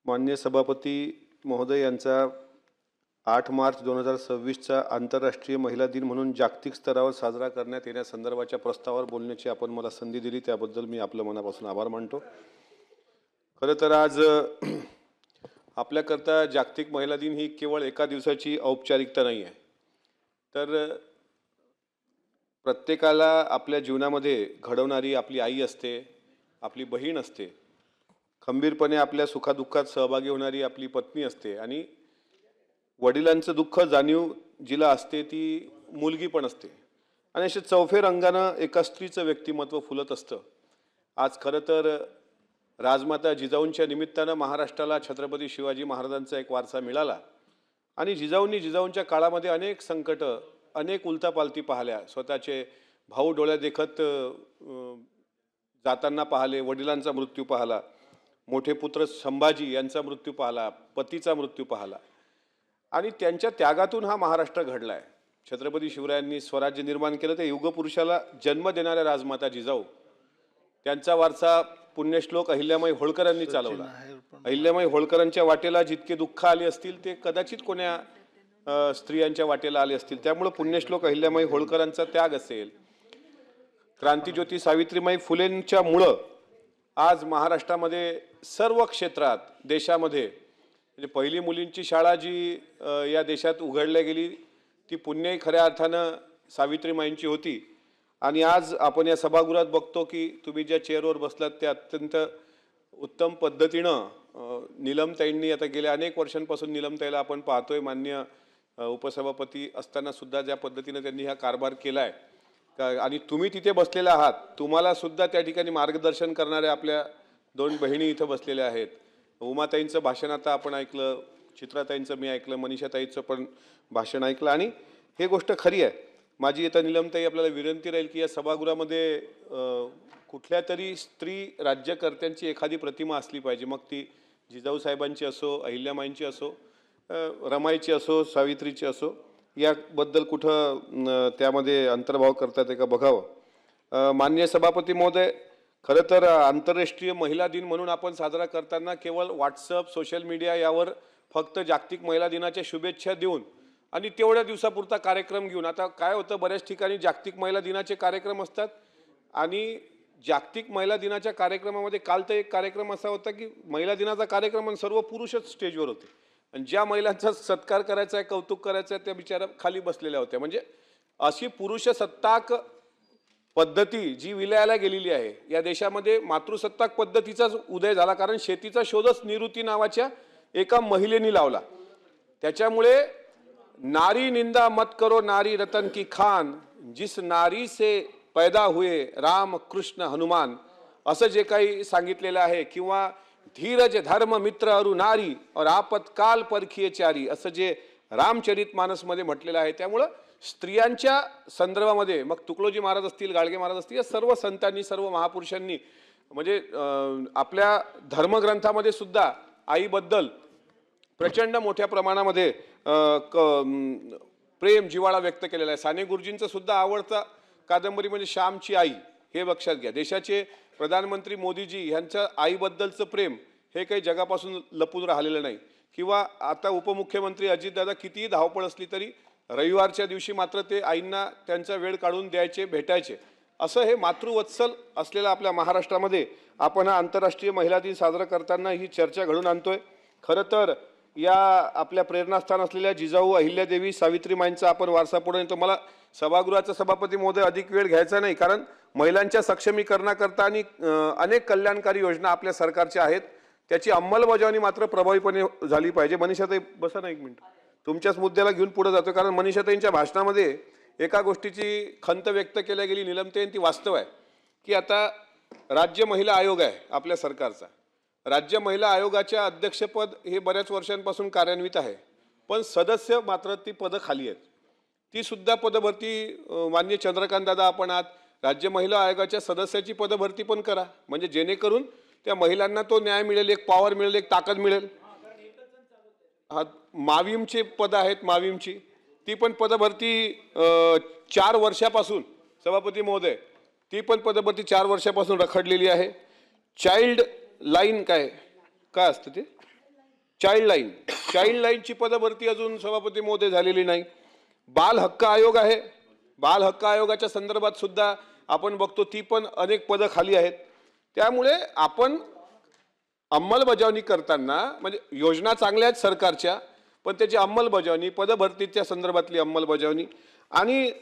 माननीय सभापती महोदय यांचा 8 मार्च 2026चा आंतरराष्ट्रीय महिला दिन म्हणून जागतिक स्तरावर साजरा करण्यात येण्यासंदर्भाच्या प्रस्तावावर बोलण्याची आपण मला संधी दिली त्याबद्दल मी आपलं मनापासून आभार मानतो। खरं तर आज आपल्याकरता जागतिक महिला दिन ही केवळ एका दिवसाची औपचारिकता नाही आहे, तर प्रत्येकाला आपल्या जीवनामध्ये घडवणारी आपली आई असते, आपली बहीण असते, खंबीरपणे आपल्या सुखादुःखात सहभागी होणारी आपली पत्नी असते आणि वडिलांचं दुःख जाणीव जिला असते ती मुलगी पण असते आणि अशा चौफेर रंगानं एका स्त्रीचं व्यक्तिमत्व फुलत असतं। आज खरं तर राजमाता जिजाऊंच्या निमित्तानं महाराष्ट्राला छत्रपती शिवाजी महाराजांचा एक वारसा मिळाला आणि जिजाऊंच्या काळामध्ये अनेक संकट, अनेक उलथापालथी पाहिल्या, स्वतःचे भाऊ डोळ्या देखत जाताना पाहिले, वडिलांचा मृत्यू पाहिला, मोठे पुत्र संभाजी यांचा मृत्यू पाहिला, पतीचा मृत्यू पाहिला आणि त्यांच्या त्यागातून हा महाराष्ट्र घडला आहे। छत्रपती शिवरायांनी स्वराज्य निर्माण केलं, ते युगपुरुषाला जन्म देणाऱ्या राजमाता जिजाऊ, त्यांचा वारसा पुण्यश्लोक अहिल्यामाई होळकरांनी चालवला। अहिल्यामाई होळकरांच्या वाटेला जितके दुःख आले असतील ते कदाचित कोण्या स्त्रियांच्या वाटेला आले असतील, त्यामुळे पुण्यश्लोक अहिल्यामाई होळकरांचा त्याग असेल, क्रांतिज्योती सावित्रीबाई फुलेंच्या मुळे आज महाराष्ट्रामध्ये सर्व क्षेत्रात देशामध्ये म्हणजे पहिली मुलींची शाळा जी या देशात उघडल्या गेली ती पुण्यही खऱ्या अर्थानं सावित्रीमाईंची होती आणि आज आपण या सभागृहात बघतो की तुम्ही ज्या चेअरवर बसलात त्या अत्यंत उत्तम पद्धतीनं नीलमताईंनी आता गेल्या अनेक वर्षांपासून नीलमताईला आपण पाहतोय, माननीय उपसभापती असताना सुद्धा ज्या पद्धतीने त्यांनी हा कारभार केलाय आणि तुम्ही तिथे बसलेला आहात, तुम्हाला सुद्धा त्या ठिकाणी मार्गदर्शन करणाऱ्या आपल्या दोन बहिणी इथं बसलेल्या आहेत। उमाताईंचं भाषण आता आपण ऐकलं, चित्राताईंचं मी ऐकलं, मनीषाताईंचं पण भाषण ऐकलं आणि हे गोष्ट खरी आहे। माझी आता नीलमताई आपल्याला विनंती राहील की या सभागृहामध्ये कुठल्या तरी स्त्री राज्यकर्त्यांची एखादी प्रतिमा असली पाहिजे, मग ती जिजाऊ साहेबांची असो, अहिल्यामाईंची असो, रमाईची असो, सावित्रीची असो, याबद्दल कुठं त्यामध्ये अंतर्भाव करतात का बघावं। माननीय सभापती महोदय, खरं तर आंतरराष्ट्रीय महिला दिन म्हणून आपण साजरा करताना केवळ व्हॉट्सअप, सोशल मीडिया यावर फक्त जागतिक महिला दिनाच्या शुभेच्छा देऊन आणि तेवढ्या दिवसापुरता कार्यक्रम घेऊन, आता काय होतं बऱ्याच ठिकाणी जागतिक महिला दिनाचे कार्यक्रम असतात आणि जागतिक महिला दिनाच्या कार्यक्रमामध्ये काल तर एक कार्यक्रम असा होता की महिला दिनाचा कार्यक्रम आणि सर्व पुरुषच स्टेजवर होते आणि ज्या महिलांचा सत्कार करायचा आहे, कौतुक करायचं आहे, त्या बिचारा खाली बसलेल्या होत्या। म्हणजे अशी पुरुषसत्ताक पद्धती जी विलयाला गेलेली आहे या देशामध्ये, मातृसत्ताक पद्धतीचाच उदय झाला, कारण शेतीचा शोधच निवृत्ती नावाच्या एका महिलेने लावला। त्याच्यामुळे नारी निंदा मत करो नारी रतन की खान, जिस नारी से पैदा हुए राम कृष्ण हनुमान, असं जे काही सांगितलेलं आहे, किंवा धीरज धर्म मित्र अरु नारी और आपत्काल परखिये चारी, असं जे रामचरित मानसमध्ये म्हटलेलं आहे। त्यामुळं स्त्रियांच्या संदर्भामध्ये मग तुकडोजी महाराज असतील, गाडगे महाराज असतील, या सर्व संतांनी, सर्व महापुरुषांनी म्हणजे आपल्या धर्मग्रंथामध्ये सुद्धा आईबद्दल प्रचंड मोठ्या प्रमाणामध्ये प्रेम जिव्हाळा व्यक्त केलेला आहे। साने गुरुजींचा सुद्धा आवडता कादंबरी म्हणजे श्यामची आई, हे लक्षात घ्या। देशाचे प्रधानमंत्री मोदीजी यांच्या आईबद्दलचं प्रेम हे काही जगापासून लपून राहिलेलं नाही, किंवा आता उपमुख्यमंत्री अजितदादा कितीही धावपळ असली तरी रविवारच्या दिवशी मात्र ते आईंना त्यांचा वेळ काढून द्यायचे, भेटायचे। असं हे मातृवत्सल असलेल्या आपल्या महाराष्ट्रामध्ये आपण हा आंतरराष्ट्रीय महिला दिन साजरा करताना ही चर्चा घडून आणतोय। खरं तर या आपल्या प्रेरणास्थान असलेल्या जिजाऊ, अहिल्यादेवी, सावित्रीमाईंचा आपण वारसा पुढे नेतो। मला सभागृहाचा सभापती महोदय अधिक वेळ घ्यायचा नाही, कारण महिलांच्या सक्षमीकरणाकरता आणि अनेक कल्याणकारी योजना आपल्या सरकारच्या आहेत, त्याची अंमलबजावणी मात्र प्रभावीपणे झाली पाहिजे। मनीषाताई बसा ना एक मिनिट, तुमच्याच मुद्द्याला घेऊन पुढे जातो, कारण मनीषाताईंच्या भाषणामध्ये एका गोष्टीची खंत व्यक्त केली गेली नीलमताई, ती वास्तव आहे की आता राज्य महिला आयोग आहे आपल्या सरकारचा, राज्य महिला आयोगाच्या अध्यक्षपद हे बऱ्याच वर्षांपासून कार्यान्वित आहे, पण सदस्य मात्र ती पदं खाली आहेत। ती सुद्धा पदभरती माननीय चंद्रकांत दादा आपण आहात, राज्य महिला आयोगाच्या सदस्याची पदभरती पण करा, म्हणजे जेणेकरून त्या महिलांना तो न्याय मिळेल, एक पॉवर मिळेल, एक ताकद मिळेल। माविमचे पद आहेत, माविमची ती पण पदभरती 4 वर्षापासून सभापती महोदय ती पण पदभरती 4 वर्षापासून रखडलेली आहे। चाइल्ड लाईन काय असतं ते चाइल्ड लाईनची पदभरती अजून सभापती महोदय झालेली नाही. बाल हक्क आयोग आहे, बाल हक्क आयोगाच्या संदर्भात सुद्धा आपण बघतो ती पण अनेक पदं खाली आहेत. त्यामुळे आपण अंमलबजावणी करताना म्हणजे योजना चांगल्या आहेत सरकारच्या, पण त्याची अंमलबजावणी, पदभरतीच्या संदर्भातली अंमलबजावणी आणि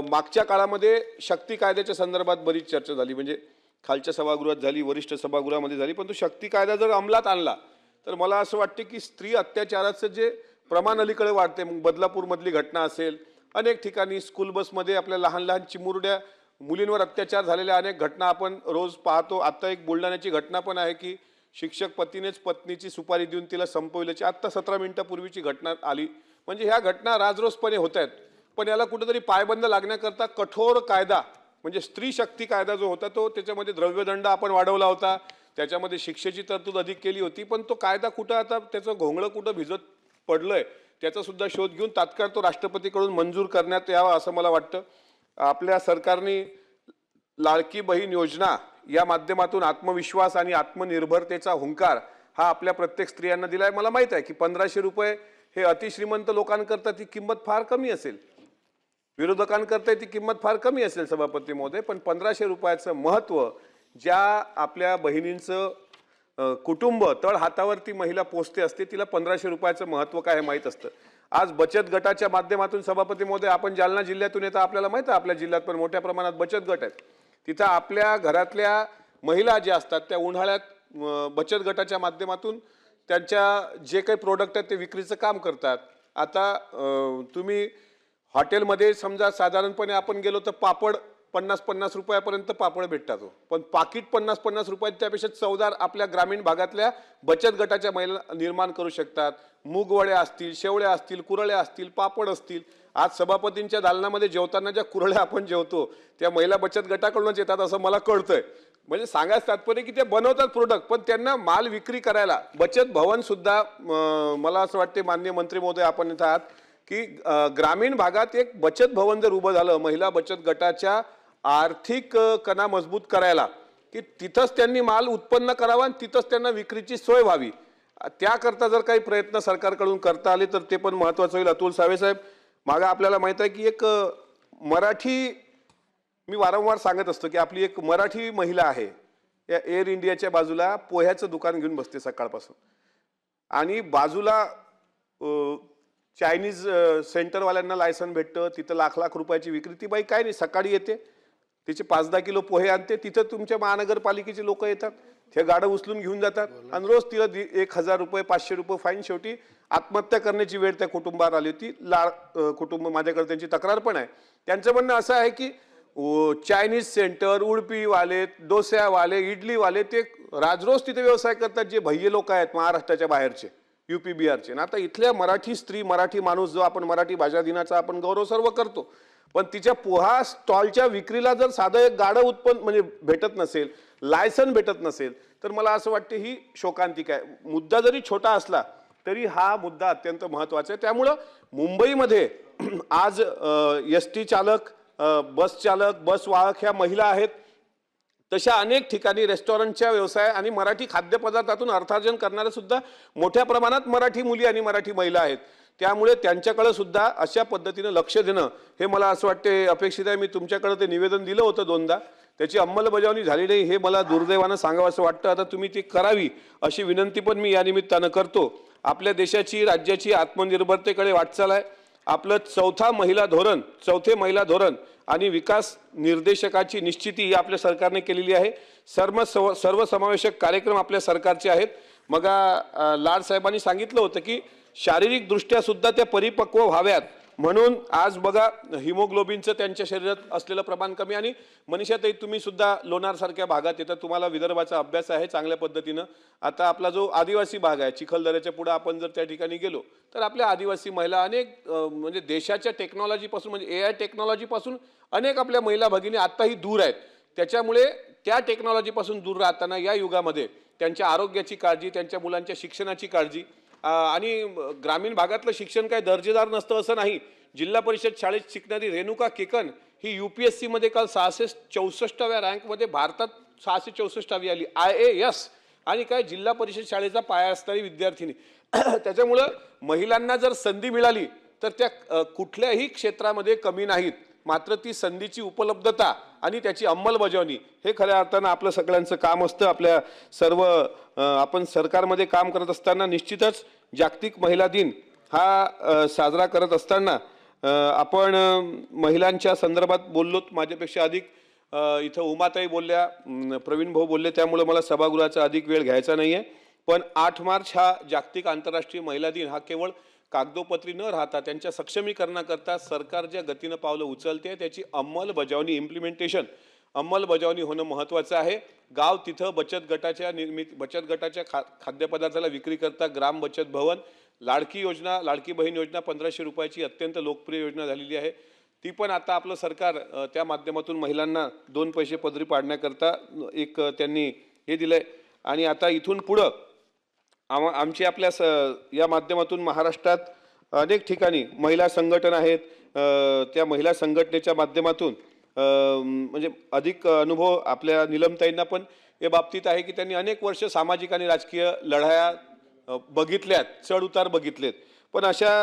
मागच्या काळामध्ये शक्ती कायद्याच्या संदर्भात बरीच चर्चा झाली, म्हणजे खालच्या सभागृहात झाली, वरिष्ठ सभागृहामध्ये झाली, पण तो शक्ती कायदा जर अंमलात आणला तर मला असं वाटते की स्त्री अत्याचाराचं जे प्रमाण अलीकडे वाढते, मग बदलापूरमधली घटना असेल, अनेक ठिकाणी स्कूल बसमध्ये आपल्या लहान लहान चिमुरड्या मुलींवर अत्याचार झालेल्या अनेक घटना आपण रोज पाहतो. आत्ता एक बुलढाण्याची घटना पण आहे की शिक्षक पतीनेच पत्नीची सुपारी देऊन तिला संपविल्याची आत्ता 17 मिनिटापूर्वीची घटना आली. म्हणजे ह्या घटना राजरोसपणे होत आहेत, पण याला कुठेतरी पायबंद लागण्याकरता कठोर कायदा म्हणजे स्त्री शक्ती कायदा जो होता तो त्याच्यामध्ये द्रव्यदंड आपण वाढवला होता, त्याच्यामध्ये शिक्षेची तरतूद अधिक केली होती, पण तो कायदा कुठं आता त्याचं घोंगडं कुठं भिजत पडलंय त्याचा सुद्धा शोध घेऊन तात्काळ तो राष्ट्रपतीकडून मंजूर करण्यात यावा असं मला वाटतं. आपल्या सरकारने लाडकी बहीण योजना या माध्यमातून आत्मविश्वास आणि आत्मनिर्भरतेचा हुंकार हा आपल्या प्रत्येक स्त्रियांना दिलाय. मला माहित आहे की 1500 रुपये हे अतिश्रीमंत लोकांकरता ती किंमत फार कमी असेल, विरोधकांकरता ती किंमत फार कमी असेल सभापती महोदय, पण 1500 रुपयाचं महत्त्व ज्या आपल्या बहिणींचं कुटुंब तळ हातावरती महिला पोचते असते तिला 1500 रुपयाचं महत्त्व काय हे माहीत असतं. आज बचत गटाच्या माध्यमातून सभापती महोदय आपण जालना जिल्ह्यातून येता, आपल्याला माहिती आहे आपल्या जिल्ह्यात पण मोठ्या प्रमाणात बचत गट आहेत. तिथं आपल्या घरातल्या महिला ज्या असतात त्या उन्हाळ्यात बचत गटाच्या माध्यमातून त्यांच्या जे काही प्रोडक्ट आहेत ते विक्रीचं काम करतात. आता तुम्ही हॉटेलमध्ये समजा साधारणपणे आपण गेलो तर पापड 50-50 रुपयापर्यंत पापड भेटतात, पण पाकिट 50-50 रुपयात त्यापेक्षा चवदार आपल्या ग्रामीण भागातल्या बचत गटाच्या महिला निर्माण करू शकतात. मूगवड्या असतील, शेवळ्या असतील, कुरळ्या असतील, पापड असतील. आज सभापतींच्या दालनामध्ये जेवताना ज्या कुरळ्या आपण जेवतो त्या महिला बचत गटाकडूनच येतात असं मला कळतंय. म्हणजे सांगायचं तात्पर्य की ते बनवतात प्रोडक्ट, पण त्यांना माल विक्री करायला बचत भवन सुद्धा मला असं वाटते माननीय मंत्री महोदय आपण इथं आहात की ग्रामीण भागात एक बचत भवन जर उभं झालं महिला बचत गटाच्या आर्थिक कणा मजबूत करायला की तिथंच त्यांनी माल उत्पन्न करावा आणि तिथंच त्यांना विक्रीची सोय व्हावी, त्याकरता जर काही प्रयत्न सरकारकडून करता आले तर ते पण महत्त्वाचं होईल. अतुल सावे साहेब, मागं आपल्याला माहित आहे की एक मराठी, मी वारंवार सांगत असतो की आपली एक मराठी महिला आहे या एअर इंडियाच्या बाजूला पोह्याचं दुकान घेऊन बसते सकाळपासून आणि बाजूला चायनीज सेंटरवाल्यांना लायसन भेटतं, तिथं लाख लाख रुपयाची विक्री. ती बाई काय नाही सकाळी येते, तिचे 5-10 किलो पोहे आणते, तिथं तुमच्या महानगरपालिकेचे लोक येतात, हे गाडं उचलून घेऊन जातात आणि रोज तिला 1000 रुपये 500 रुपये फाईन. शेवटी आत्महत्या करण्याची वेळ त्या कुटुंबावर आली होती. कुटुंब माझ्याकडे त्यांची तक्रार पण आहे. त्यांचं म्हणणं असं आहे की चायनीज सेंटर, उडपीवाले, डोस्यावाले, इडलीवाले ते राजरोज तिथे व्यवसाय करतात जे भय्ये लोक आहेत महाराष्ट्राच्या बाहेरचे, UP बिहारचे. ना आता इथल्या मराठी स्त्री, मराठी माणूस जो आपण मराठी भाषा दिनाचा आपण गौरव सर्व करतो, पण तिच्या पोहा स्टॉलच्या विक्रीला जर साधं एक गाडं उत्पन्न म्हणजे भेटत नसेल, लायसन भेटत नसेल, तर मला असं वाटतं ही शोकांतिका आहे. मुद्दा जरी छोटा असला तरी हा मुद्दा अत्यंत महत्त्वाचा आहे. त्यामुळं मुंबईमध्ये आज ST चालक, बस चालक, बस वाहक ह्या महिला आहेत, तशा अनेक ठिकाणी रेस्टॉरंटच्या व्यवसाय आणि मराठी खाद्यपदार्थातून अर्थार्जन करणाऱ्या सुद्धा मोठ्या प्रमाणात मराठी मुली आणि मराठी महिला आहेत. त्यामुळे त्यांच्याकडे सुद्धा अशा पद्धतीने लक्ष देणं हे मला असं वाटते अपेक्षित आहे. मी तुमच्याकडे ते निवेदन दिलं होतं 2दा, त्याची अंमलबजावणी झाली नाही हे मला दुर्दैवानं सांगावं असं वाटतं. आता तुम्ही ती करावी अशी विनंती पण मी या निमित्तानं करतो. आपल्या देशाची, राज्याची आत्मनिर्भरतेकडे वाटचाल आहे. आपलं चौथे महिला धोरण आणि विकास निर्देशकाची निश्चिती आपल्या सरकारने केलेली आहे. सर्वसमावेशक कार्यक्रम आपल्या सरकारचे आहेत. मग लाड साहेबांनी सांगितलं होतं की शारीरिक दृष्ट्या सुद्धा त्या परिपक्व व्हाव्यात म्हणून आज बघा हिमोग्लोबिनचं त्यांच्या शरीरात असलेलं प्रमाण कमी. आणि मनीषाताई तुम्ही सुद्धा लोणार सारख्या भागात येतात, तुम्हाला विदर्भाचा अभ्यास आहे चांगल्या पद्धतीनं. आता आपला जो आदिवासी भाग आहे चिखलदऱ्याच्या पुढे आपण जर त्या ठिकाणी गेलो तर आपल्या आदिवासी महिला अनेक म्हणजे देशाच्या टेक्नॉलॉजीपासून म्हणजे AI टेक्नॉलॉजीपासून अनेक आपल्या महिला भगिनी आत्ताही दूर आहेत. त्याच्यामुळे त्या टेक्नॉलॉजीपासून दूर राहताना या युगामध्ये त्यांच्या आरोग्याची काळजी, त्यांच्या मुलांच्या शिक्षणाची काळजी आणि ग्रामीण भागातलं शिक्षण काय दर्जेदार नसतं असं नाही. जिल्हा परिषद शाळेत शिकणारी रेणुका केकन ही UPSC मध्ये काल 664व्या रँकमध्ये भारतात 664वी आली. IAS आणि काय जिल्हा परिषद शाळेचा पाया असणारी विद्यार्थिनी. त्याच्यामुळं महिलांना जर संधी मिळाली तर त्या कुठल्याही क्षेत्रामध्ये कमी नाहीत. मात्र ती संधीची उपलब्धता आणि त्याची अंमलबजावणी हे खऱ्या अर्थानं आपलं सगळ्यांचं काम असतं. आपल्या सर्व आपण सरकारमध्ये काम करत असताना निश्चितच जागतिक महिला दिन हा साजरा करत असताना आपण महिलांच्या संदर्भात बोललोत. माझ्यापेक्षा अधिक इथं उमाताई बोलल्या, प्रवीण भाऊ बोलले, त्यामुळे मला सभागृहाचा अधिक वेळ घ्यायचा नाही आहे. पण 8 मार्च हा जागतिक आंतरराष्ट्रीय महिला दिन हा केवळ कागदोपत्री न राहता त्यांच्या सक्षमीकरणाकरता सरकार ज्या गतीनं पावलं उचलते त्याची अंमलबजावणी अंमलबजावणी होणं महत्त्वाचं आहे. गाव तिथं बचत गटाच्या खाद्यपदार्थाला विक्री करता ग्राम बचत भवन, लाडकी योजना, लाडकी बहीण योजना 1500 रुपयाची अत्यंत लोकप्रिय योजना झालेली आहे. ती पण आता आपलं सरकार त्या माध्यमातून महिलांना 2 पैसे पदरी पाडण्याकरता एक त्यांनी हे दिलंय. आणि आता इथून पुढं आमची आपल्या या माध्यमातून महाराष्ट्रात अनेक ठिकाणी महिला संघटना आहेत. त्या महिला संघटनेच्या माध्यमातून म्हणजे अधिक अनुभव आपल्या निलमताईंना पण या बाबतीत आहे की त्यांनी अनेक वर्ष सामाजिक आणि राजकीय लढाया बघितल्यात, चढ उतार बघितलेत. पण अशा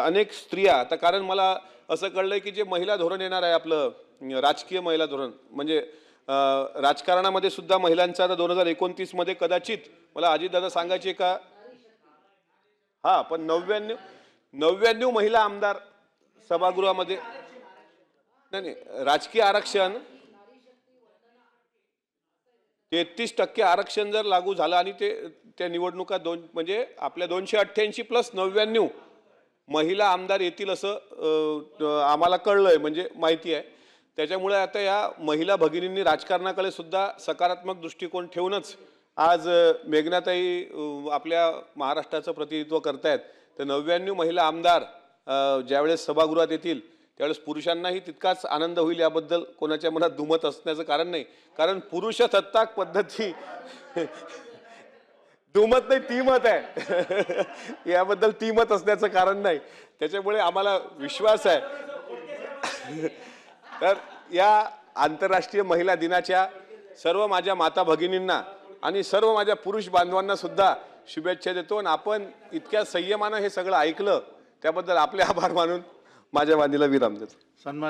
अनेक स्त्रिया आता, कारण मला असं कळलंय की जे महिला धोरण येणार आहे आपलं राजकीय महिला धोरण, म्हणजे राजकारणामध्ये सुद्धा महिलांचा आता 2029 मध्ये कदाचित मला अजितदादा सांगायचे का, हा पण 99 महिला आमदार सभागृहामध्ये, नाही राजकीय आरक्षण 33% आरक्षण जर लागू झालं आणि त्या निवडणुका म्हणजे आपल्या 288 प्लस 99 महिला आमदार येतील असं आम्हाला कळलंय, म्हणजे माहिती आहे. त्याच्यामुळे आता या महिला भगिनींनी राजकारणाकडे सुद्धा सकारात्मक दृष्टिकोन ठेवूनच आज मेघनाताई आपल्या महाराष्ट्राचं प्रतिनिधित्व करतायत. तर 99 महिला आमदार ज्यावेळेस सभागृहात येतील त्यावेळेस पुरुषांनाही तितकाच आनंद होईल. याबद्दल कोणाच्या मनात दुमत असण्याचं कारण नाही, कारण पुरुषसत्ताक पद्धती दुमत नाही, ती मत आहे. याबद्दल ती मत असण्याचं कारण नाही. त्याच्यामुळे आम्हाला विश्वास आहे. तर या आंतरराष्ट्रीय महिला दिनाच्या सर्व माझ्या माता भगिनींना आणि सर्व माझ्या पुरुष बांधवांना सुद्धा शुभेच्छा देतो. आणि आपण इतक्या संयमानं हे सगळं ऐकलं त्याबद्दल आपले आभार मानून माझ्या वाणीला विराम देतो.